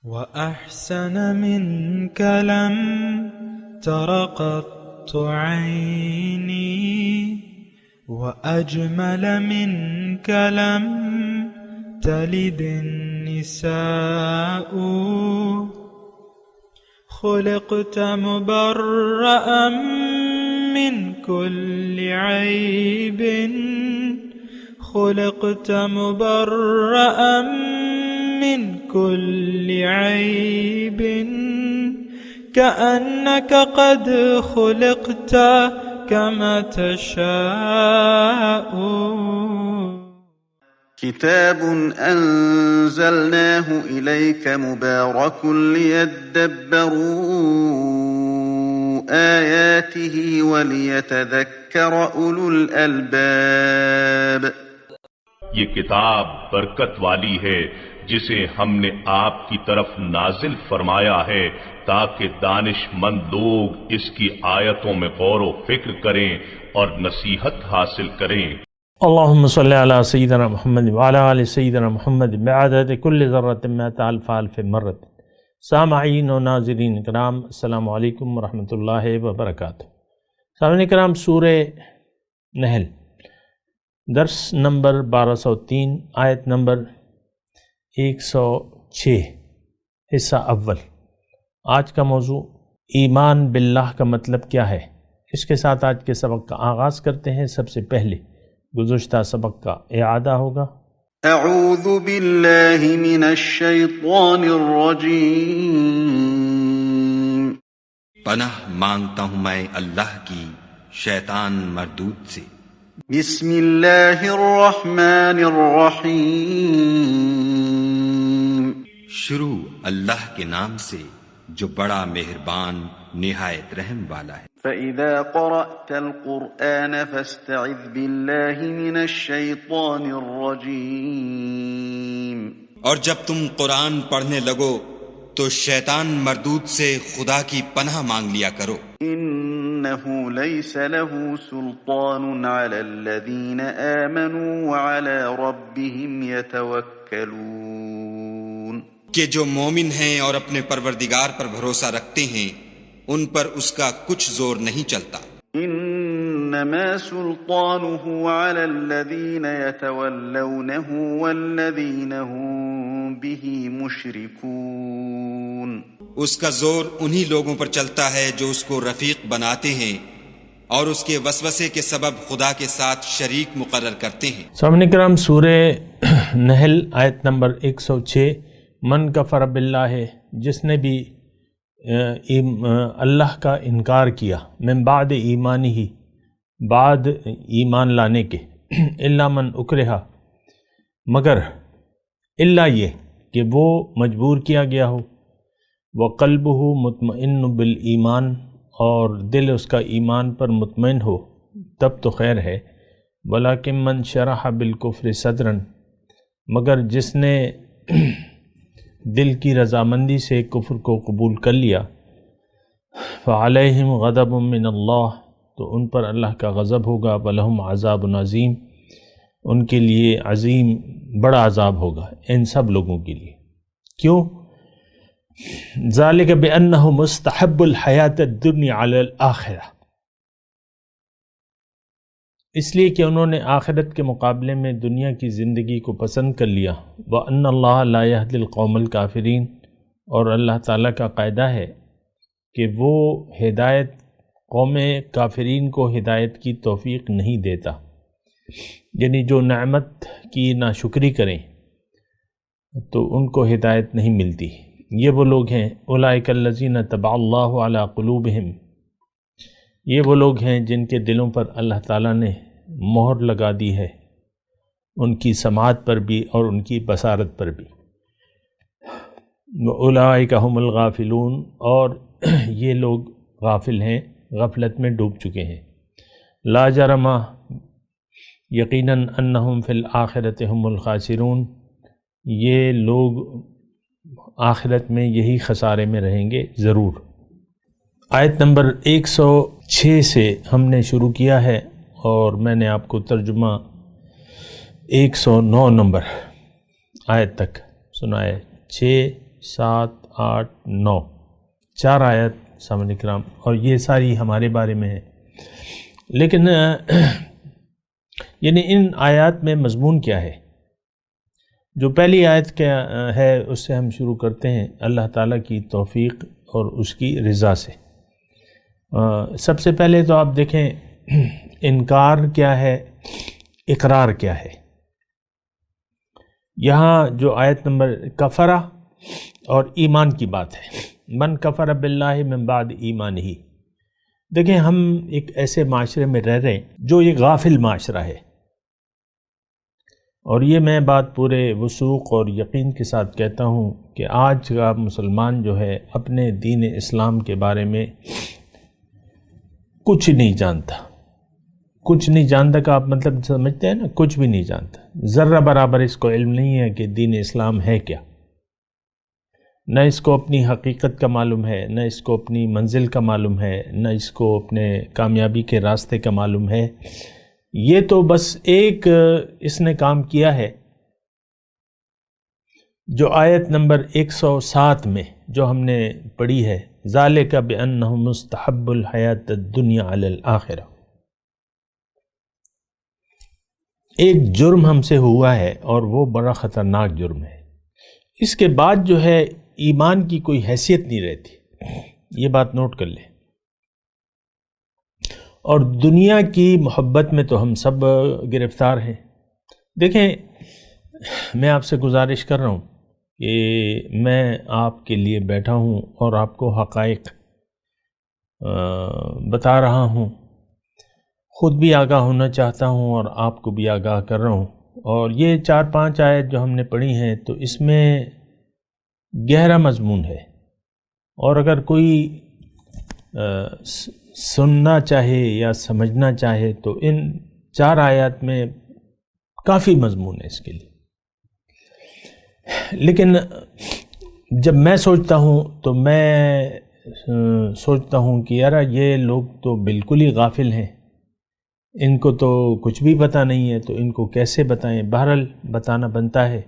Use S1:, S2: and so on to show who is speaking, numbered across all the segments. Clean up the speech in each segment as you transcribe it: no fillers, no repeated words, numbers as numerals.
S1: وأحسن منك لم تر قط عيني، وأجمل منك لم تلد النساء. خلقت مبرأ من كل عيب، خلقت مبرأ من كل عيب، كأنك قد خلقت كما تشاء.
S2: كتاب أنزلناه إليك مبارك ليدبروا آياته وليتذكر أولو الألباب.
S3: یہ کتاب برکت والی ہے جسے ہم نے آپ کی طرف نازل فرمایا ہے تاکہ دانش مند لوگ اس کی آیتوں میں غور و فکر کریں اور نصیحت حاصل کریں۔
S4: اللہم صلی علی سیدنا محمد وعلی آل سیدنا محمد بعدد کل ذرۃ مئۃ الف الف مرۃ۔ سامعین و ناظرین کرام، السلام علیکم ورحمۃ اللہ وبرکاتہ۔ سامعین کرام، سورہ نحل درس نمبر 1203، آیت نمبر 106، حصہ اول۔ آج کا موضوع ایمان باللہ کا مطلب کیا ہے، اس کے ساتھ آج کے سبق کا آغاز کرتے ہیں۔ سب سے پہلے گزشتہ سبق کا اعادہ ہوگا۔
S2: اعوذ باللہ من الشیطان الرجیم،
S5: پناہ مانگتا ہوں میں اللہ کی شیطان مردود سے۔
S2: بسم اللہ الرحمن الرحیم،
S5: شروع اللہ کے نام سے جو بڑا مہربان نہایت رحم والا ہے۔
S2: فَإِذَا قَرَأْتَ الْقُرْآنَ فَاسْتَعِذْ بِاللَّهِ مِنَ الشَّيْطَانِ الرَّجِيمِ،
S5: اور جب تم قرآن پڑھنے لگو تو شیطان مردود سے خدا کی پناہ مانگ لیا کرو۔
S2: إِنَّهُ لَيْسَ لَهُ سُلْطَانٌ عَلَى الَّذِينَ آمَنُوا وَعَلَى رَبِّهِمْ يَتَوَكَّلُونَ،
S5: کہ جو مومن ہیں اور اپنے پروردگار پر بھروسہ رکھتے ہیں ان پر اس کا کچھ زور نہیں چلتا۔
S2: انما سلطانه على الذين يتولونه والذين هم به مشركون،
S5: اس کا زور انہی لوگوں پر چلتا ہے جو اس کو رفیق بناتے ہیں اور اس کے وسوسے کے سبب خدا کے ساتھ شریک مقرر کرتے ہیں۔
S4: سامعین کرام، سورہ نحل آیت نمبر 106، من کفر باللہ، جس نے بھی اللہ کا انکار کیا، من بعد ایمان ہی، بعد ایمان لانے کے، الا من اکرہا، مگر الا یہ کہ وہ مجبور کیا گیا ہو، وقلبہ مطمئن بالایمان، اور دل اس کا ایمان پر مطمئن ہو، تب تو خیر ہے۔ ولیکن من شرح بالکفر صدرا، مگر جس نے دل کی رضامندی سے کفر کو قبول کر لیا، فعلیہم غضب من اللہ، تو ان پر اللہ کا غضب ہوگا، ولہم عذاب عظیم، ان کے لیے عظیم بڑا عذاب ہوگا، ان سب لوگوں کے لیے۔ کیوں؟ ذالک بانہ مستحب الحیات الدنیا علی الآخرہ، اس لیے کہ انہوں نے آخرت کے مقابلے میں دنیا کی زندگی کو پسند کر لیا۔ وَأَنَّ اللَّهَ لَا يَهْدِي الْقَوْمَ الْكَافِرِينَ، اور اللہ تعالیٰ کا قاعدہ ہے کہ وہ ہدایت قوم کافرین کو ہدایت کی توفیق نہیں دیتا، یعنی جو نعمت کی ناشکری کریں تو ان کو ہدایت نہیں ملتی۔ یہ وہ لوگ ہیں، اولئک الذین طبع اللہ علی قلوبہم، یہ وہ لوگ ہیں جن کے دلوں پر اللہ تعالیٰ نے مہر لگا دی ہے، ان کی سماعت پر بھی اور ان کی بصارت پر بھی۔ اولئک هم الغافلون، اور یہ لوگ غافل ہیں، غفلت میں ڈوب چکے ہیں۔ لا جرم، یقیناً انہم فی الآخرۃ هم الخاسرون، یہ لوگ آخرت میں یہی خسارے میں رہیں گے ضرور۔ آیت نمبر 106 سے ہم نے شروع کیا ہے اور میں نے آپ کو ترجمہ 109 نمبر آیت تک سنایا، 6 7 8 9 4 آیت سامعین کرام، اور یہ ساری ہمارے بارے میں ہے. لیکن یعنی ان آیات میں مضمون کیا ہے؟ جو پہلی آیت کیا ہے اس سے ہم شروع کرتے ہیں، اللہ تعالیٰ کی توفیق اور اس کی رضا سے. سب سے پہلے تو آپ دیکھیں انکار کیا ہے، اقرار کیا ہے. یہاں جو آیت نمبر کفرہ اور ایمان کی بات ہے، من کفر باللہ من بعد ایمان ہی. دیکھیں ہم ایک ایسے معاشرے میں رہ رہے ہیں جو یہ غافل معاشرہ ہے، اور یہ میں بات پورے وثوق اور یقین کے ساتھ کہتا ہوں کہ آج کا مسلمان جو ہے اپنے دین اسلام کے بارے میں کچھ نہیں جانتا. کچھ نہیں جانتا کا آپ مطلب سمجھتے ہیں نا، کچھ بھی نہیں جانتا، ذرہ برابر اس کو علم نہیں ہے کہ دین اسلام ہے کیا. نہ اس کو اپنی حقیقت کا معلوم ہے، نہ اس کو اپنی منزل کا معلوم ہے، نہ اس کو اپنے کامیابی کے راستے کا معلوم ہے. یہ تو بس ایک اس نے کام کیا ہے جو آیت نمبر 107 میں جو ہم نے پڑھی ہے، ذالک بأنہ مستحب الحیات الدنیا علی الآخرہ. ایک جرم ہم سے ہوا ہے اور وہ بڑا خطرناک جرم ہے. اس کے بعد جو ہے ایمان کی کوئی حیثیت نہیں رہتی، یہ بات نوٹ کر لیں. اور دنیا کی محبت میں تو ہم سب گرفتار ہیں. دیکھیں میں آپ سے گزارش کر رہا ہوں کہ میں آپ کے لیے بیٹھا ہوں اور آپ کو حقائق بتا رہا ہوں، خود بھی آگاہ ہونا چاہتا ہوں اور آپ کو بھی آگاہ کر رہا ہوں. اور یہ 4-5 آیت جو ہم نے پڑھی ہیں تو اس میں گہرا مضمون ہے، اور اگر کوئی سننا چاہے یا سمجھنا چاہے تو ان 4 آیات میں کافی مضمون ہے اس کے لیے. لیکن جب میں سوچتا ہوں تو میں سوچتا ہوں کہ یار یہ لوگ تو بالکل ہی غافل ہیں، ان کو تو کچھ بھی پتہ نہیں ہے، تو ان کو کیسے بتائیں. بہرحال بتانا بنتا ہے،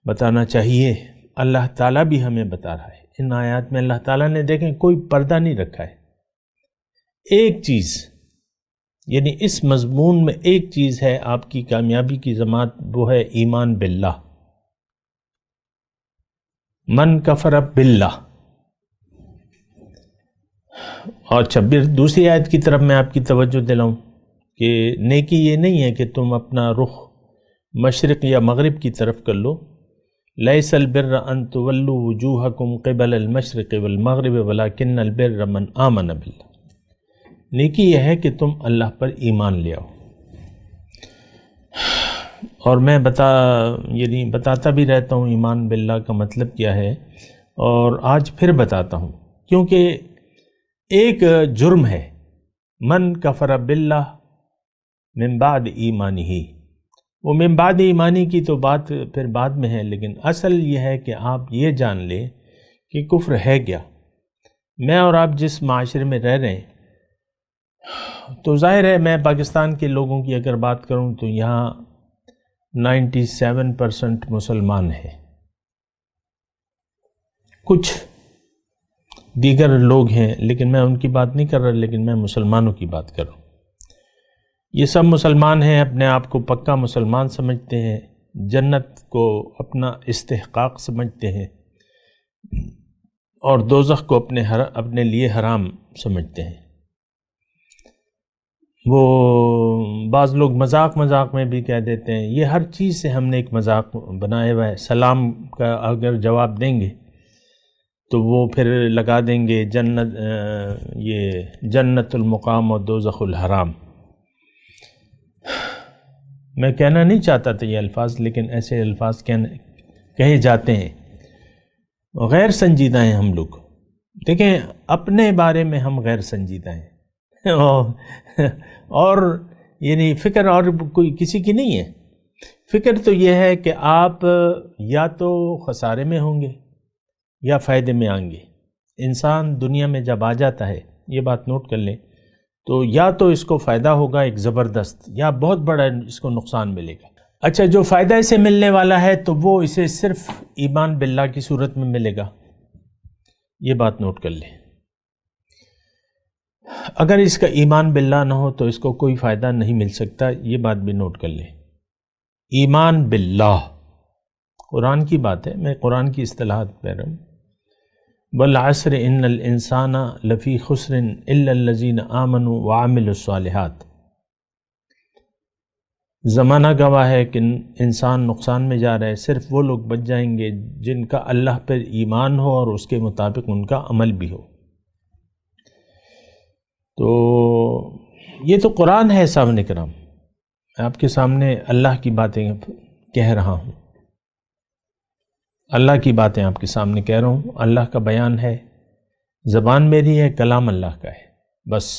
S4: بتانا چاہیے. اللہ تعالیٰ بھی ہمیں بتا رہا ہے. ان آیات میں اللہ تعالیٰ نے دیکھیں کوئی پردہ نہیں رکھا ہے. ایک چیز یعنی اس مضمون میں ایک چیز ہے آپ کی کامیابی کی ضمانت، وہ ہے ایمان باللہ. من کفر باللہ. اور 26 دوسری آیت کی طرف میں آپ کی توجہ دلاؤں کہ نیکی یہ نہیں ہے کہ تم اپنا رخ مشرق یا مغرب کی طرف کر لو. لیس البر ان تولوا وجوہکم قبل المشرق والمغرب ولکن البر من آمن باللہ. نیکی یہ ہے کہ تم اللہ پر ایمان لے آؤ. اور میں بتاتا بھی رہتا ہوں ایمان باللہ کا مطلب کیا ہے، اور آج پھر بتاتا ہوں کیونکہ ایک جرم ہے من کفر باللہ من بعد ایمانہ. وہ من بعد ایمانی کی تو بات پھر بعد میں ہے، لیکن اصل یہ ہے کہ آپ یہ جان لیں کہ کفر ہے کیا. میں اور آپ جس معاشرے میں رہ رہے ہیں تو ظاہر ہے میں پاکستان کے لوگوں کی اگر بات کروں تو یہاں 97% مسلمان ہیں. کچھ دیگر لوگ ہیں لیکن میں ان کی بات نہیں کر رہا، لیکن میں مسلمانوں کی بات کر رہا ہوں. یہ سب مسلمان ہیں، اپنے آپ کو پکا مسلمان سمجھتے ہیں، جنت کو اپنا استحقاق سمجھتے ہیں، اور دوزخ کو اپنے لیے حرام سمجھتے ہیں. وہ بعض لوگ مذاق میں بھی کہہ دیتے ہیں. یہ ہر چیز سے ہم نے ایک مذاق بنایا ہوا ہے. سلام کا اگر جواب دیں گے تو وہ پھر لگا دیں گے یہ جنت المقام اور دوزخ الحرام. میں کہنا نہیں چاہتا تھا یہ الفاظ، لیکن ایسے الفاظ کہے جاتے ہیں. غیر سنجیدہ ہیں ہم لوگ. دیکھیں اپنے بارے میں ہم غیر سنجیدہ ہیں اور یعنی فکر اور کوئی کسی کی نہیں ہے. فکر تو یہ ہے کہ آپ یا تو خسارے میں ہوں گے یا فائدے میں آئیں گے. انسان دنیا میں جب آ جاتا ہے، یہ بات نوٹ کر لیں، تو یا تو اس کو فائدہ ہوگا ایک زبردست، یا بہت بڑا اس کو نقصان ملے گا. اچھا، جو فائدہ اسے ملنے والا ہے تو وہ اسے صرف ایمان باللہ کی صورت میں ملے گا، یہ بات نوٹ کر لیں۔ اگر اس کا ایمان باللہ نہ ہو تو اس کو کوئی فائدہ نہیں مل سکتا، یہ بات بھی نوٹ کر لیں۔ ایمان باللہ قرآن کی بات ہے، میں قرآن کی اصطلاحات پہ رہا ہوں۔ والعصر ان الانسان لفی خسر الا الذین آمنوا وعملوا الصالحات، زمانہ گواہ ہے کہ انسان نقصان میں جا رہا ہے، صرف وہ لوگ بچ جائیں گے جن کا اللہ پر ایمان ہو اور اس کے مطابق ان کا عمل بھی ہو۔ تو یہ تو قرآن ہے سامنے کرام، میں آپ کے سامنے اللہ کی باتیں کہہ رہا ہوں، اللہ کی باتیں آپ کے سامنے کہہ رہا ہوں، اللہ کا بیان ہے، زبان میری ہے، کلام اللہ کا ہے، بس۔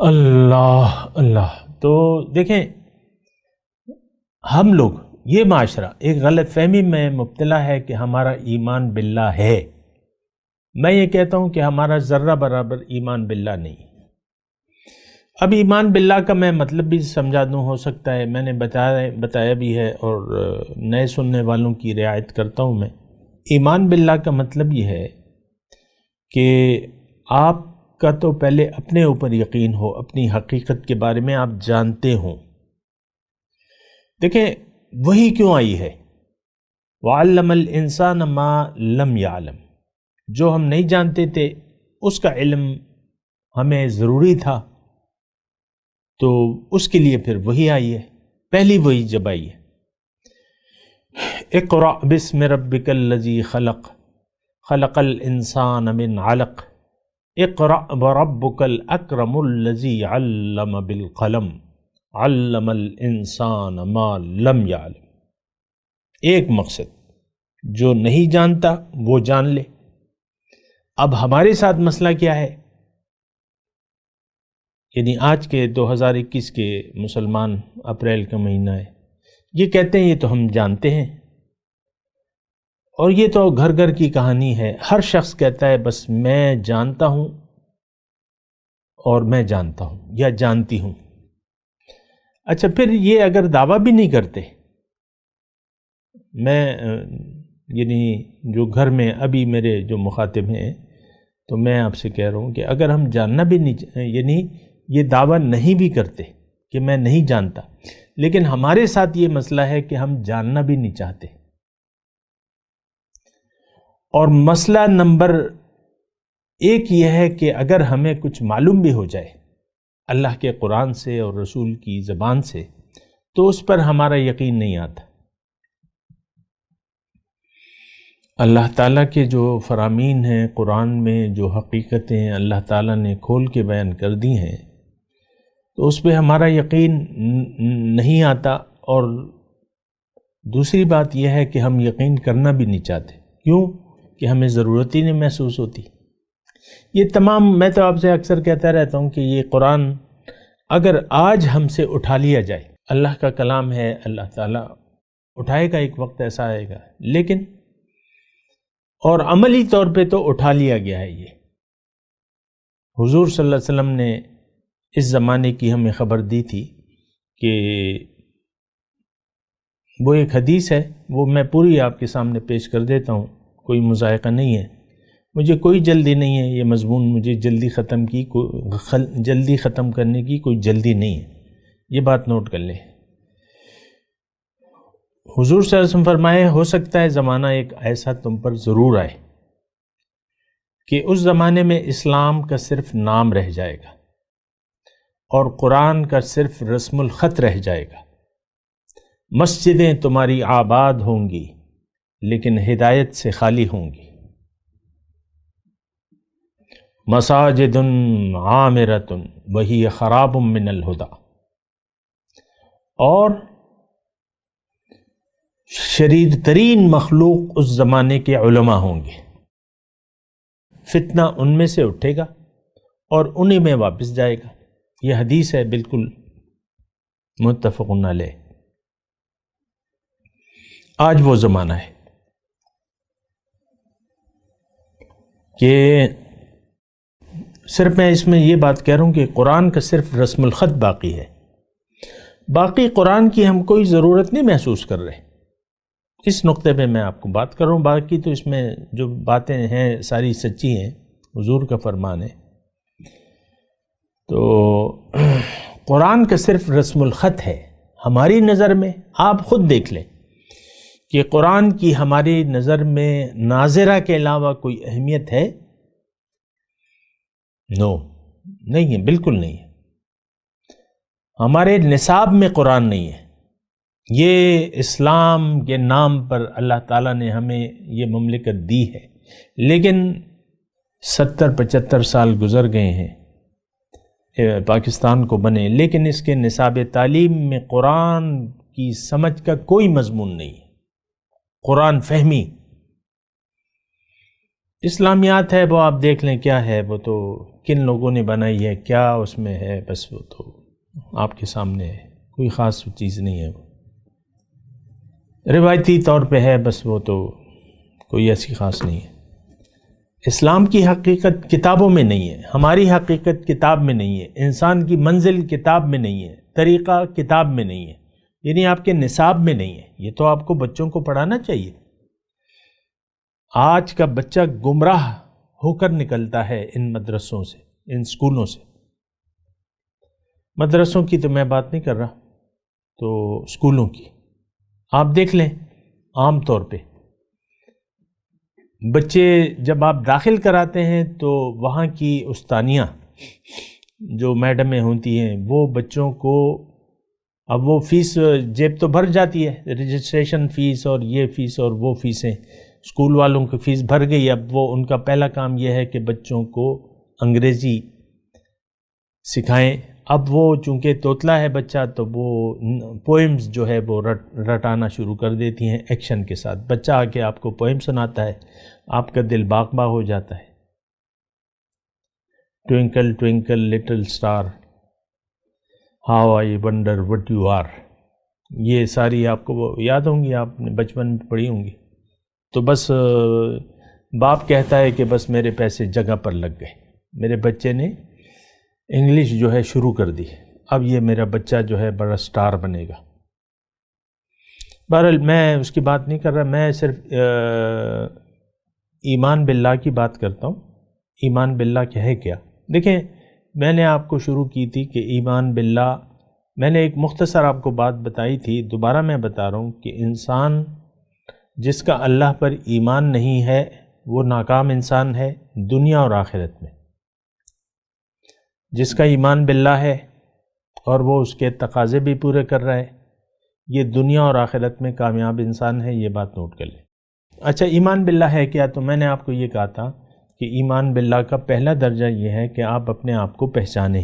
S4: اللہ اللہ۔ تو دیکھیں، ہم لوگ، یہ معاشرہ ایک غلط فہمی میں مبتلا ہے کہ ہمارا ایمان باللہ ہے۔ میں یہ کہتا ہوں کہ ہمارا ذرہ برابر ایمان باللہ نہیں۔ اب ایمان باللہ کا میں مطلب بھی سمجھا دوں، ہو سکتا ہے میں نے بتایا بھی ہے، اور نئے سننے والوں کی رعایت کرتا ہوں میں۔ ایمان باللہ کا مطلب یہ ہے کہ آپ کا تو پہلے اپنے اوپر یقین ہو، اپنی حقیقت کے بارے میں آپ جانتے ہوں۔ دیکھیں وہی کیوں آئی ہے، وَعَلَّمَ الْإِنسَانَ مَا لَمْ يَعْلَمْ، جو ہم نہیں جانتے تھے اس کا علم ہمیں ضروری تھا، تو اس کے لیے پھر وہی آئی ہے، پہلی وہی جب آئی ہے۔ اقرأ بسم ربک الذی خلق، خلق الانسان من علق، اقرأ وربک الاکرم الذی علم بالقلم، علم الانسان ما لم یعلم۔ ایک مقصد، جو نہیں جانتا وہ جان لے۔ اب ہمارے ساتھ مسئلہ کیا ہے، یعنی آج کے 2021 کے مسلمان، اپریل کا مہینہ ہے، یہ کہتے ہیں یہ تو ہم جانتے ہیں، اور یہ تو گھر گھر کی کہانی ہے، ہر شخص کہتا ہے بس میں جانتا ہوں اور میں جانتا ہوں یا جانتی ہوں۔ اچھا، پھر یہ اگر دعویٰ بھی نہیں کرتے، میں یعنی جو گھر میں ابھی میرے جو مخاطب ہیں، تو میں آپ سے کہہ رہا ہوں کہ اگر ہم جاننا بھی نہیں، یعنی یہ دعویٰ نہیں بھی کرتے کہ میں نہیں جانتا، لیکن ہمارے ساتھ یہ مسئلہ ہے کہ ہم جاننا بھی نہیں چاہتے۔ اور مسئلہ نمبر ایک یہ ہے کہ اگر ہمیں کچھ معلوم بھی ہو جائے اللہ کے قرآن سے اور رسول کی زبان سے، تو اس پر ہمارا یقین نہیں آتا۔ اللہ تعالیٰ کے جو فرامین ہیں قرآن میں، جو حقیقتیں اللہ تعالیٰ نے کھول کے بیان کر دی ہیں، تو اس پہ ہمارا یقین نہیں آتا، اور دوسری بات یہ ہے کہ ہم یقین کرنا بھی نہیں چاہتے، کیوں کہ ہمیں ضرورت ہی نہیں محسوس ہوتی۔ یہ تمام، میں تو آپ سے اکثر کہتا رہتا ہوں کہ یہ قرآن اگر آج ہم سے اٹھا لیا جائے، اللہ کا کلام ہے، اللہ تعالیٰ اٹھائے گا، ایک وقت ایسا آئے گا، لیکن اور عملی طور پہ تو اٹھا لیا گیا ہے۔ یہ حضور صلی اللہ علیہ وسلم نے اس زمانے کی ہمیں خبر دی تھی کہ وہ ایک حدیث ہے، وہ میں پوری آپ کے سامنے پیش کر دیتا ہوں، کوئی مذائقہ نہیں ہے، مجھے کوئی جلدی نہیں ہے، یہ مضمون مجھے جلدی ختم کرنے کی کوئی جلدی نہیں ہے، یہ بات نوٹ کر لیں۔ حضور صلی اللہ علیہ وسلم فرمائے، ہو سکتا ہے زمانہ ایک ایسا تم پر ضرور آئے کہ اس زمانے میں اسلام کا صرف نام رہ جائے گا اور قرآن کا صرف رسم الخط رہ جائے گا، مسجدیں تمہاری آباد ہوں گی لیکن ہدایت سے خالی ہوں گی، مساجد عامرۃ وہی خراب من الہدی، اور شریر ترین مخلوق اس زمانے کے علماء ہوں گے، فتنہ ان میں سے اٹھے گا اور انہی میں واپس جائے گا۔ یہ حدیث ہے، بالکل متفق علیہ۔ آج وہ زمانہ ہے کہ صرف میں اس میں یہ بات کہہ رہا ہوں کہ قرآن کا صرف رسم الخط باقی ہے، باقی قرآن کی ہم کوئی ضرورت نہیں محسوس کر رہے، اس نقطے پہ میں آپ کو بات کر رہا ہوں. باقی تو اس میں جو باتیں ہیں ساری سچی ہیں، حضور کا فرمان ہے. تو قرآن کا صرف رسم الخط ہے ہماری نظر میں. آپ خود دیکھ لیں کہ قرآن کی ہماری نظر میں ناظرہ کے علاوہ کوئی اہمیت ہے؟ نہیں ہے، بالکل نہیں ہے. ہمارے نصاب میں قرآن نہیں ہے. یہ اسلام کے نام پر اللہ تعالیٰ نے ہمیں یہ مملکت دی ہے، لیکن 70-75 سال گزر گئے ہیں پاکستان کو بنے، لیکن اس کے نصاب تعلیم میں قرآن کی سمجھ کا کوئی مضمون نہیں ہے. قرآن فہمی اسلامیات ہے، وہ آپ دیکھ لیں کیا ہے، وہ تو کن لوگوں نے بنائی ہے، کیا اس میں ہے، بس وہ تو آپ کے سامنے ہے، کوئی خاص چیز نہیں ہے. وہ روایتی طور پہ ہے، بس وہ تو کوئی ایسی خاص نہیں ہے. اسلام کی حقیقت کتابوں میں نہیں ہے، ہماری حقیقت کتاب میں نہیں ہے، انسان کی منزل کتاب میں نہیں ہے، طریقہ کتاب میں نہیں ہے، یعنی آپ کے نصاب میں نہیں ہے. یہ تو آپ کو بچوں کو پڑھانا چاہیے. آج کا بچہ گمراہ ہو کر نکلتا ہے ان مدرسوں سے، ان اسکولوں سے. مدرسوں کی تو میں بات نہیں کر رہا، تو اسکولوں کی آپ دیکھ لیں. عام طور پہ بچے جب آپ داخل کراتے ہیں تو وہاں کی استانیہ جو میڈمیں ہوتی ہیں وہ بچوں کو، اب وہ فیس جیب تو بھر جاتی ہے، رجسٹریشن فیس اور یہ فیس اور وہ فیسیں، اسکول والوں کی فیس بھر گئی. اب وہ ان کا پہلا کام یہ ہے کہ بچوں کو انگریزی سکھائیں. اب وہ چونکہ توتلا ہے بچہ تو وہ پوئمز جو ہے وہ رٹانا شروع کر دیتی ہیں ایکشن کے ساتھ. بچہ آ کے آپ کو پوئم سناتا ہے، آپ کا دل باغ باغ ہو جاتا ہے. Twinkle twinkle little star how I wonder what you are, یہ ساری آپ کو یاد ہوں گی، آپ نے بچپن میں پڑھی ہوں گی. تو بس باپ کہتا ہے کہ بس میرے پیسے جگہ پر لگ گئے، میرے بچے نے انگلش جو ہے شروع کر دی، اب یہ میرا بچہ جو ہے بڑا سٹار بنے گا. بہرحال میں اس کی بات نہیں کر رہا، میں صرف ایمان باللہ کی بات کرتا ہوں. ایمان باللہ کیا ہے؟ کیا دیکھیں، میں نے آپ کو شروع کی تھی کہ ایمان باللہ، میں نے ایک مختصر آپ کو بات بتائی تھی، دوبارہ میں بتا رہا ہوں کہ انسان جس کا اللہ پر ایمان نہیں ہے وہ ناکام انسان ہے دنیا اور آخرت میں. جس کا ایمان باللہ ہے اور وہ اس کے تقاضے بھی پورے کر رہا ہے، یہ دنیا اور آخرت میں کامیاب انسان ہے. یہ بات نوٹ کر لیں. اچھا، ایمان باللہ ہے کیا؟ تو میں نے آپ کو یہ کہا تھا کہ ایمان باللہ کا پہلا درجہ یہ ہے کہ آپ اپنے آپ کو پہچانیں،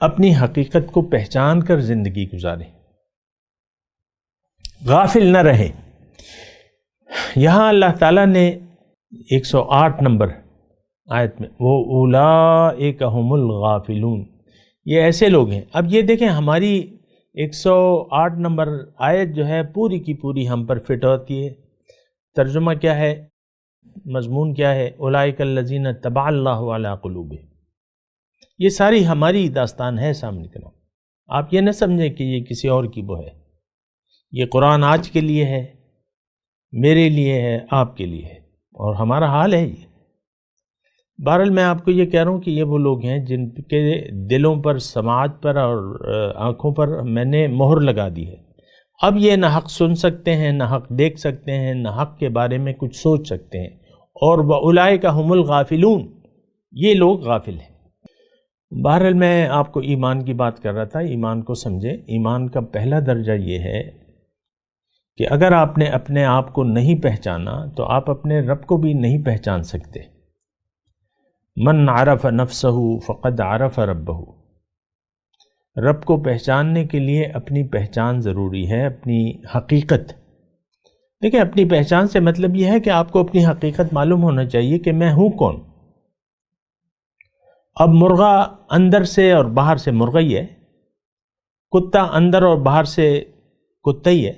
S4: اپنی حقیقت کو پہچان کر زندگی گزاریں، غافل نہ رہیں. یہاں اللہ تعالیٰ نے 108 نمبر آیت میں وہ اولئک هم الغافلون، یہ ایسے لوگ ہیں. اب یہ دیکھیں ہماری 108 نمبر آیت جو ہے پوری کی پوری ہم پر فٹ ہوتی ہے. ترجمہ کیا ہے، مضمون کیا ہے؟ اولئک الذین طبع اللہ علی قلوبہم. یہ ساری ہماری داستان ہے سامنے کے نام. آپ یہ نہ سمجھیں کہ یہ کسی اور کی وہ ہے. یہ قرآن آج کے لیے ہے، میرے لیے ہے، آپ کے لیے ہے، اور ہمارا حال ہے یہ. بہرحال میں آپ کو یہ کہہ رہا ہوں کہ یہ وہ لوگ ہیں جن کے دلوں پر، سماعت پر اور آنکھوں پر میں نے مہر لگا دی ہے. اب یہ نہ حق سن سکتے ہیں، نہ حق دیکھ سکتے ہیں، نہ حق کے بارے میں کچھ سوچ سکتے ہیں. اور وَأُولَئِكَ هُمُ الْغَافِلُونَ، یہ لوگ غافل ہیں. بہرحال میں آپ کو ایمان کی بات کر رہا تھا. ایمان کو سمجھیں. ایمان کا پہلا درجہ یہ ہے کہ اگر آپ نے اپنے آپ کو نہیں پہچانا تو آپ اپنے رب کو بھی نہیں پہچان سکتے. من عرف نفسہ فقد عرف ربہ. رب کو پہچاننے کے لیے اپنی پہچان ضروری ہے، اپنی حقیقت. دیکھیں، اپنی پہچان سے مطلب یہ ہے کہ آپ کو اپنی حقیقت معلوم ہونا چاہیے کہ میں ہوں کون. اب مرغا اندر سے اور باہر سے مرغا ہی ہے، کتا اندر اور باہر سے کتا ہی ہے،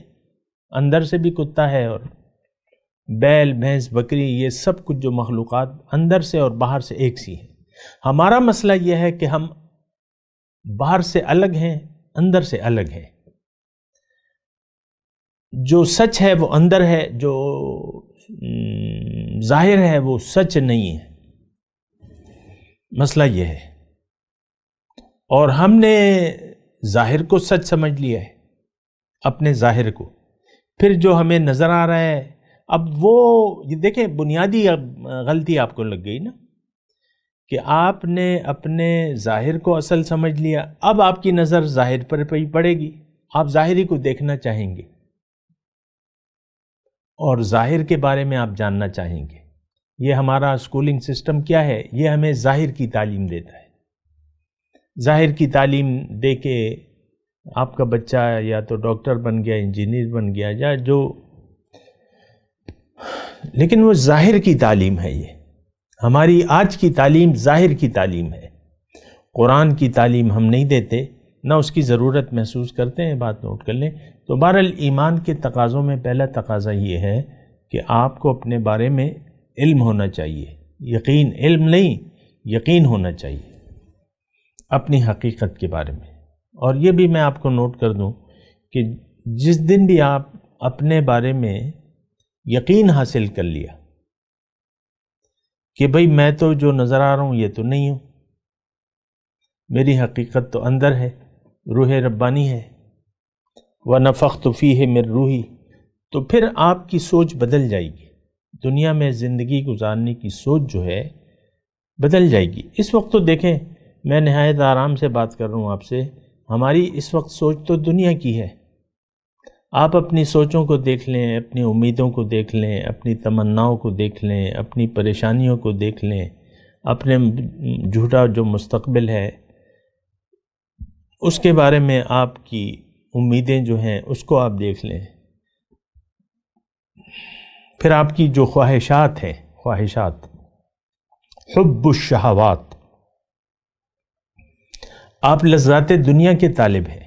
S4: اندر سے بھی کتا ہے، اور بیل، بھینس، بکری، یہ سب کچھ جو مخلوقات اندر سے اور باہر سے ایک سی ہیں. ہمارا مسئلہ یہ ہے کہ ہم باہر سے الگ ہیں، اندر سے الگ ہے. جو سچ ہے وہ اندر ہے، جو ظاہر ہے وہ سچ نہیں ہے. مسئلہ یہ ہے. اور ہم نے ظاہر کو سچ سمجھ لیا ہے، اپنے ظاہر کو. پھر جو ہمیں نظر آ رہا ہے، اب وہ یہ دیکھیں بنیادی غلطی آپ کو لگ گئی نا کہ آپ نے اپنے ظاہر کو اصل سمجھ لیا. اب آپ کی نظر ظاہر پر پڑے گی، آپ ظاہری کو دیکھنا چاہیں گے اور ظاہر کے بارے میں آپ جاننا چاہیں گے. یہ ہمارا اسکولنگ سسٹم کیا ہے؟ یہ ہمیں ظاہر کی تعلیم دیتا ہے. ظاہر کی تعلیم دے کے آپ کا بچہ یا تو ڈاکٹر بن گیا، انجینئر بن گیا، یا جو، لیکن وہ ظاہر کی تعلیم ہے. یہ ہماری آج کی تعلیم ظاہر کی تعلیم ہے. قرآن کی تعلیم ہم نہیں دیتے، نہ اس کی ضرورت محسوس کرتے ہیں. بات نوٹ کر لیں. تو بہرحال ایمان کے تقاضوں میں پہلا تقاضا یہ ہے کہ آپ کو اپنے بارے میں علم ہونا چاہیے. یقین، علم نہیں، یقین ہونا چاہیے اپنی حقیقت کے بارے میں. اور یہ بھی میں آپ کو نوٹ کر دوں کہ جس دن بھی آپ اپنے بارے میں یقین حاصل کر لیا کہ بھئی میں تو جو نظر آ رہا ہوں یہ تو نہیں ہوں، میری حقیقت تو اندر ہے، روح ربانی ہے، وَنَفَخْتُ فِيهِ مِن روحی، تو پھر آپ کی سوچ بدل جائے گی. دنیا میں زندگی گزارنے کی سوچ جو ہے بدل جائے گی. اس وقت تو دیکھیں میں نہایت آرام سے بات کر رہا ہوں آپ سے، ہماری اس وقت سوچ تو دنیا کی ہے. آپ اپنی سوچوں کو دیکھ لیں، اپنی امیدوں کو دیکھ لیں، اپنی تمناؤں کو دیکھ لیں، اپنی پریشانیوں کو دیکھ لیں، اپنے جھوٹا جو مستقبل ہے اس کے بارے میں آپ کی امیدیں جو ہیں اس کو آپ دیکھ لیں. پھر آپ کی جو خواہشات ہیں، خواہشات، حب الشہوات، آپ لذات دنیا کے طالب ہیں.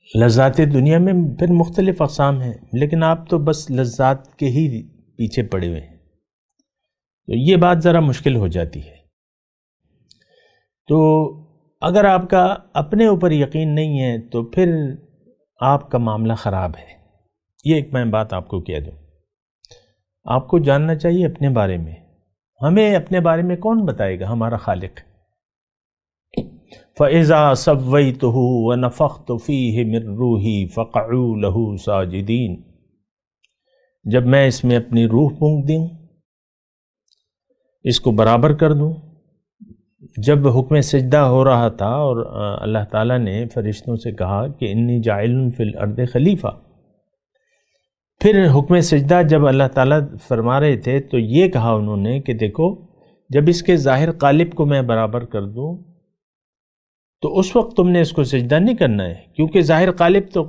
S4: لذات دنیا میں پھر مختلف اقسام ہیں، لیکن آپ تو بس لذات کے ہی پیچھے پڑے ہوئے ہیں. تو یہ بات ذرا مشکل ہو جاتی ہے. تو اگر آپ کا اپنے اوپر یقین نہیں ہے تو پھر آپ کا معاملہ خراب ہے. یہ ایک میں بات آپ کو کہہ دوں. آپ کو جاننا چاہیے اپنے بارے میں. ہمیں اپنے بارے میں کون بتائے گا؟ ہمارا خالق. فَإِذَا سَوَّيْتُهُ وَنَفَخْتُ فِيهِ مِن رُوحِي فَقَعُوا لَهُ سَاجِدِينَ، جب میں اس میں اپنی روح پھونک دوں، اس کو برابر کر دوں. جب حکم سجدہ ہو رہا تھا اور اللہ تعالیٰ نے فرشتوں سے کہا کہ انی جاعل فی الارض خلیفہ، پھر حکم سجدہ جب اللہ تعالیٰ فرما رہے تھے تو یہ کہا انہوں نے کہ دیکھو جب اس کے ظاہر قالب کو میں برابر کر دوں تو اس وقت تم نے اس کو سجدہ نہیں کرنا ہے، کیونکہ ظاہر قالب تو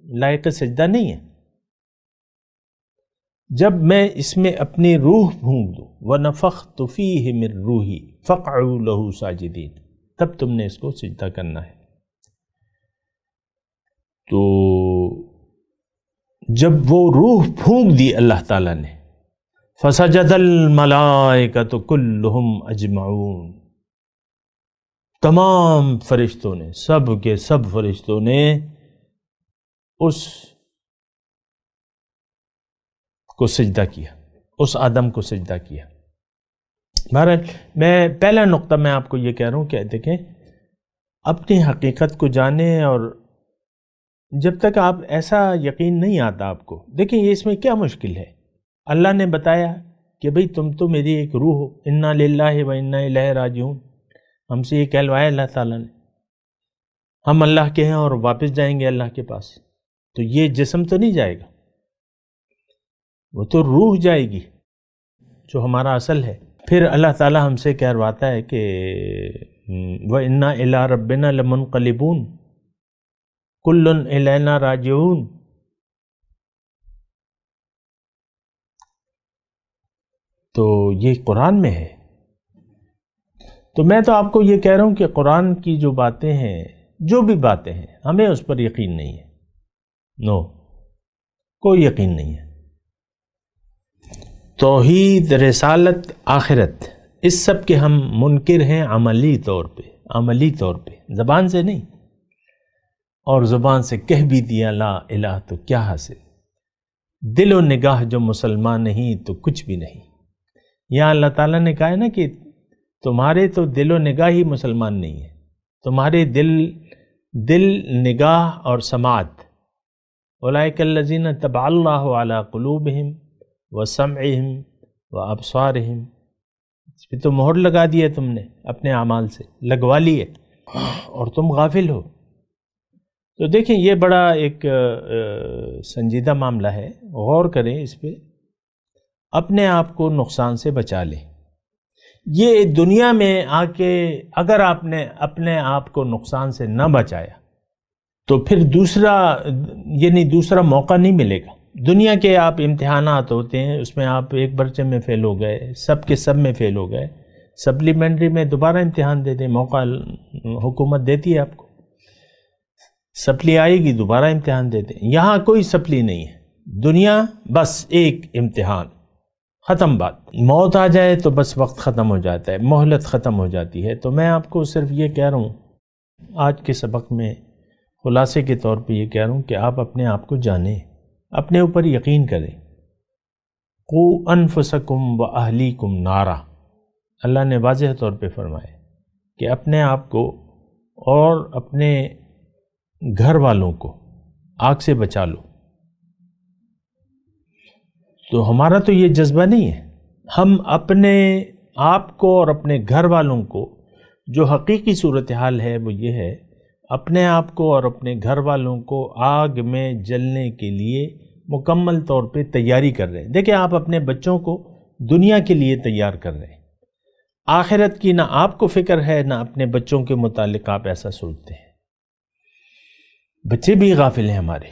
S4: لائق سجدہ نہیں ہے. جب میں اس میں اپنی روح پھونک دوں، وَنَفَخْتُ فِيهِ مِن رُوحِي فَقْعُوا لَهُ سَاجِدِينَ، تب تم نے اس کو سجدہ کرنا ہے. تو جب وہ روح پھونک دی اللہ تعالیٰ نے، فَسَجَدَ الْمَلَائِكَةُ كُلُّهُمْ أَجْمَعُونَ، تمام فرشتوں نے، سب کے سب فرشتوں نے اس کو سجدہ کیا، اس آدم کو سجدہ کیا. بہرحال میں پہلا نقطہ میں آپ کو یہ کہہ رہا ہوں کہ دیکھیں اپنی حقیقت کو جانیں، اور جب تک آپ ایسا یقین نہیں آتا آپ کو، دیکھیں یہ اس میں کیا مشکل ہے. اللہ نے بتایا کہ بھئی تم تو میری ایک روح ہو، انا للہ و انا الیہ راجعون. ہم سے یہ کہلوایا اللہ تعالیٰ نے، ہم اللہ کے ہیں اور واپس جائیں گے اللہ کے پاس. تو یہ جسم تو نہیں جائے گا، وہ تو روح جائے گی جو ہمارا اصل ہے. پھر اللہ تعالیٰ ہم سے کہلواتا ہے کہ وَإِنَّا إِلَىٰ رَبِّنَا لَمُنْقَلِبُونَ كُلٌّ إِلَيْنَا رَاجِعُونَ. تو یہ قرآن میں ہے. تو میں تو آپ کو یہ کہہ رہا ہوں کہ قرآن کی جو باتیں ہیں، جو بھی باتیں ہیں، ہمیں اس پر یقین نہیں ہے. نو، کوئی یقین نہیں ہے. توحید، رسالت، آخرت، اس سب کے ہم منکر ہیں عملی طور پہ، عملی طور پہ، زبان سے نہیں. اور زبان سے کہہ بھی دیا لا الہ تو کیا حاصل، دل و نگاہ جو مسلمان نہیں تو کچھ بھی نہیں۔ یہاں اللہ تعالیٰ نے کہا ہے نا کہ تمہارے تو دل و نگاہ ہی مسلمان نہیں ہے، تمہارے دل نگاہ اور سماعت، اولئک الذین طبع اللہ علی قلوبہم وسمعہم وابصارہم، اس پہ تو مہر لگا دی ہے تم نے اپنے اعمال سے، لگوا لی ہے، اور تم غافل ہو۔ تو دیکھیں یہ بڑا ایک سنجیدہ معاملہ ہے، غور کریں اس پہ، اپنے آپ کو نقصان سے بچا لیں۔ یہ دنیا میں آ کے اگر آپ نے اپنے آپ کو نقصان سے نہ بچایا تو پھر دوسرا موقع نہیں ملے گا۔ دنیا کے آپ امتحانات ہوتے ہیں، اس میں آپ ایک برچے میں فیل ہو گئے، سب کے سب میں فیل ہو گئے، سپلیمنٹری میں دوبارہ امتحان دے دیں، موقع حکومت دیتی ہے آپ کو، سپلی آئے گی دوبارہ امتحان دیتے ہیں۔ یہاں کوئی سپلی نہیں ہے، دنیا بس ایک امتحان، ختم بات۔ موت آ جائے تو بس وقت ختم ہو جاتا ہے، مہلت ختم ہو جاتی ہے۔ تو میں آپ کو صرف یہ کہہ رہا ہوں، آج کے سبق میں خلاصے کے طور پہ یہ کہہ رہا ہوں کہ آپ اپنے آپ کو جانیں، اپنے اوپر یقین کریں۔ قُوا أَنفُسَكُمْ وَأَهْلِيكُمْ نَارًا، اللہ نے واضح طور پہ فرمایا کہ اپنے آپ کو اور اپنے گھر والوں کو آگ سے بچا لو۔ تو ہمارا تو یہ جذبہ نہیں ہے، ہم اپنے آپ کو اور اپنے گھر والوں کو، جو حقیقی صورتحال ہے وہ یہ ہے، اپنے آپ کو اور اپنے گھر والوں کو آگ میں جلنے کے لیے مکمل طور پہ تیاری کر رہے ہیں۔ دیکھیں آپ اپنے بچوں کو دنیا کے لیے تیار کر رہے ہیں، آخرت کی نہ آپ کو فکر ہے نہ اپنے بچوں کے متعلق آپ ایسا سوچتے ہیں۔ بچے بھی غافل ہیں ہمارے،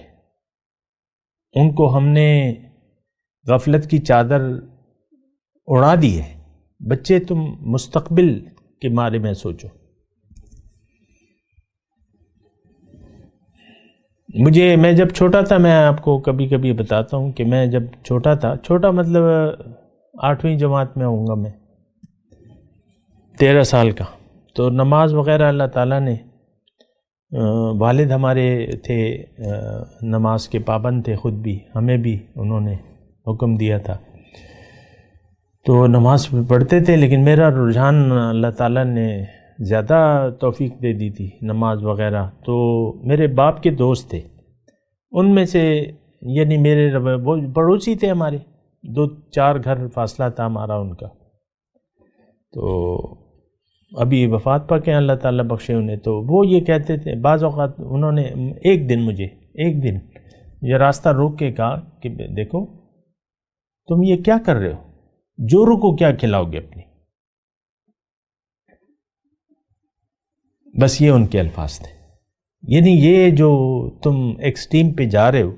S4: ان کو ہم نے غفلت کی چادر اڑا دی ہے۔ بچے تم مستقبل کے بارے میں سوچو۔ میں جب چھوٹا تھا، میں آپ کو کبھی کبھی بتاتا ہوں کہ میں جب چھوٹا تھا، چھوٹا مطلب 8ویں جماعت میں ہوں گا میں، 13 سال کا، تو نماز وغیرہ اللہ تعالیٰ نے، والد ہمارے تھے نماز کے پابند تھے، خود بھی، ہمیں بھی انہوں نے حکم دیا تھا، تو نماز پڑھتے تھے، لیکن میرا رجحان اللہ تعالیٰ نے زیادہ توفیق دے دی تھی نماز وغیرہ۔ تو میرے باپ کے دوست تھے، ان میں سے، یعنی میرے وہ پڑوسی تھے ہمارے، 2-4 گھر فاصلہ تھا ہمارا ان کا، تو ابھی وفات پا کے اللہ تعالیٰ بخشے انہیں، تو وہ یہ کہتے تھے، بعض اوقات انہوں نے ایک دن یہ راستہ روک کے کہا کہ دیکھو تم یہ کیا کر رہے ہو، جورو کو کیا کھلاؤ گے اپنی، بس یہ ان کے الفاظ تھے، یعنی یہ جو تم ایکسٹریم پہ جا رہے ہو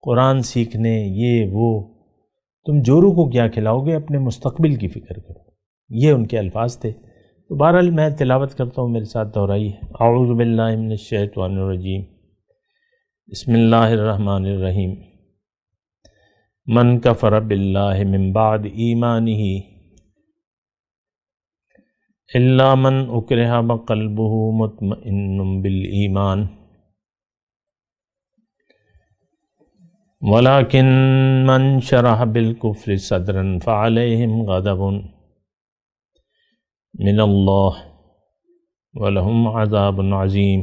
S4: قرآن سیکھنے، یہ وہ، تم جورو کو کیا کھلاؤ گے، اپنے مستقبل کی فکر کرو، یہ ان کے الفاظ تھے۔ تو بہرحال میں تلاوت کرتا ہوں، میرے ساتھ دہرائیے۔ اعوذ باللہ من الشیطان الرجیم، بسم اللہ الرحمن الرحیم۔ من کفر باللہ من بعد ایمانہ الا من اکرہ وقلبہ مطمئن بالایمان ولکن من شرح بالکفر صدرا فعلیہم غضب من اللہ ولہم عذاب عظیم۔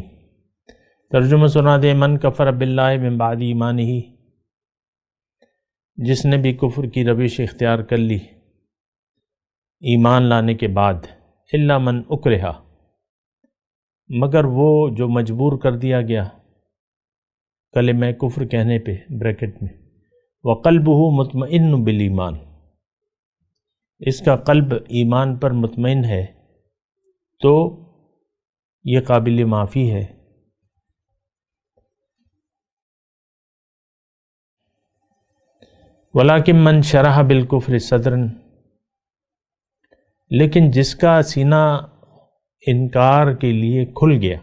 S4: ترجمہ سنا دے، من کفر باللہ من بعد ایمانہ، جس نے بھی کفر کی روش اختیار کر لی ایمان لانے کے بعد، الا من اکرہ، مگر وہ جو مجبور کر دیا گیا کلمہ کفر کہنے پہ، بریکٹ میں، وقلبہ مطمئن بالایمان، اس کا قلب ایمان پر مطمئن ہے، تو یہ قابل معافی ہے۔ ولیکن من شرح بالکفر صدرا، لیکن جس کا سینہ انکار کے لیے کھل گیا،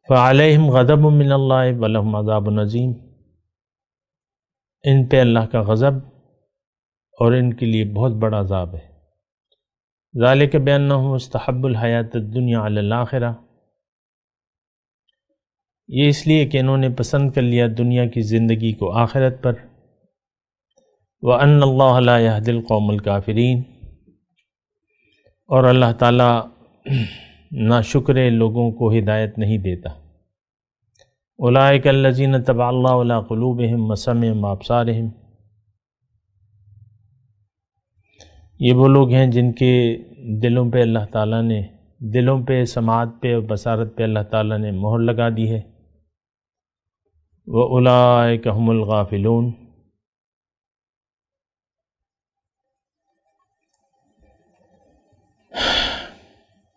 S4: فعلیہم غضب من اللہ ولہم عذاب عظیم، ان پہ اللہ کا غضب اور ان کے لیے بہت بڑا عذاب ہے۔ ذالک بانہم استحبوا الحیاۃ الدنیا علی الآخرہ، یہ اس لیے کہ انہوں نے پسند کر لیا دنیا کی زندگی کو آخرت پر۔ وَأَنَّ اللَّهَ لَا يَهْدِي الْقَوْمَ الْكَافِرِينَ، اور اللہ تعالیٰ ناشکر لوگوں کو ہدایت نہیں دیتا۔ اولئک الذین طبع اللہ علی قلوبہم وسمعہم وابصارہم، یہ وہ لوگ ہیں جن کے دلوں پہ اللہ تعالیٰ نے، دلوں پہ، سماعت پہ اور بصارت پہ اللہ تعالیٰ نے مہر لگا دی ہے۔ وَأُولَئِکَ هُمُ الْغَافِلُونَ،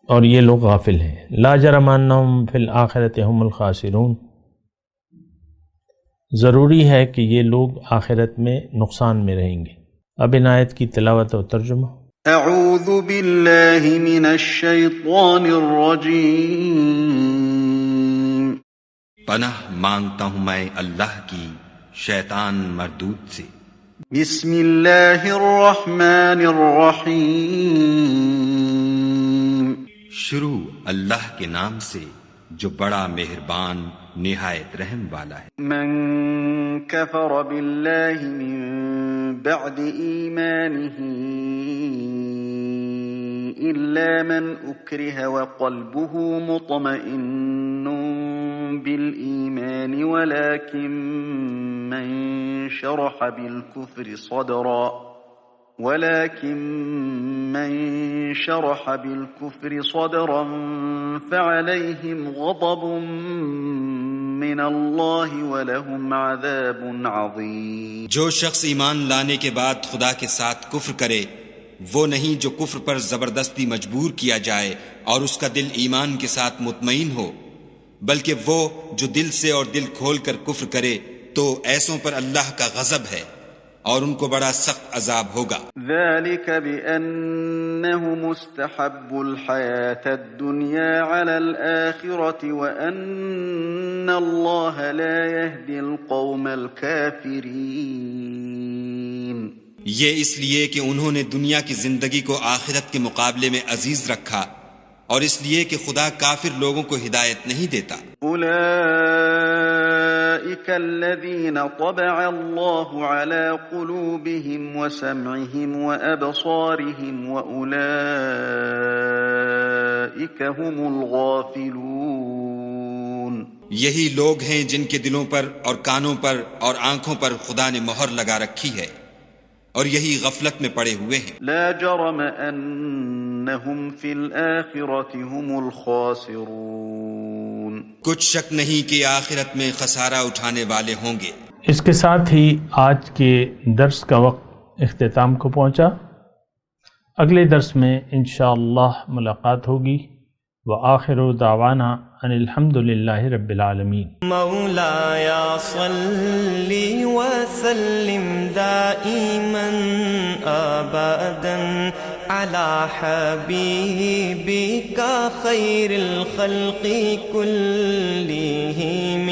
S4: اور یہ لوگ غافل ہیں۔ لا جرم انہم فی الآخرۃ هم الخاسرون، ضروری ہے کہ یہ لوگ آخرت میں نقصان میں رہیں گے۔ اب ان آیت کی تلاوت و ترجمہ۔
S2: اعوذ باللہ من الشیطان الرجیم،
S5: پناہ مانگتا ہوں میں اللہ کی شیطان مردود سے۔
S2: بسم اللہ الرحمن الرحیم،
S5: شروع اللہ کے نام سے جو بڑا مہربان نہایت رحم والا ہے۔
S2: من کفر باللہ من بعد ایمانہ الا من اکرہ وقلبہ مطمئن بالایمان ولكن من شرح بالكفر صدرا فعليهم غضب من اللہ ولهم عذاب عظیم۔
S5: جو شخص ایمان لانے کے بعد خدا کے ساتھ کفر کرے، وہ نہیں جو کفر پر زبردستی مجبور کیا جائے اور اس کا دل ایمان کے ساتھ مطمئن ہو، بلکہ وہ جو دل سے اور دل کھول کر کفر کرے تو ایسوں پر اللہ کا غضب ہے اور ان کو بڑا سخت عذاب ہوگا۔
S2: ذلك بأنهم استحبوا الحياة الدنيا على الآخرة وأن الله لا يهدي القوم الكافرين،
S5: یہ اس لیے کہ انہوں نے دنیا کی زندگی کو آخرت کے مقابلے میں عزیز رکھا، اور اس لیے کہ خدا کافر لوگوں کو ہدایت نہیں دیتا۔
S2: اولئک الذین طبع اللہ علی قلوبہم وسمعہم وابصارہم واولئک هم الغافلون،
S5: یہی لوگ ہیں جن کے دلوں پر اور کانوں پر اور آنکھوں پر خدا نے مہر لگا رکھی ہے، اور یہی غفلت میں پڑے ہوئے ہیں۔
S2: لا جرم انہم فی الآخرۃ هم الخاسرون،
S5: کچھ شک نہیں کہ آخرت میں خسارہ اٹھانے والے ہوں گے۔
S4: اس کے ساتھ ہی آج کے درس کا وقت اختتام کو پہنچا۔ اگلے درس میں انشاءاللہ ملاقات ہوگی۔ وآخر دعوانا ان الحمد للہ رب العالمین۔
S1: مولاي صل وسلم دائما ابدا على حبيبك خير الخلق كلهم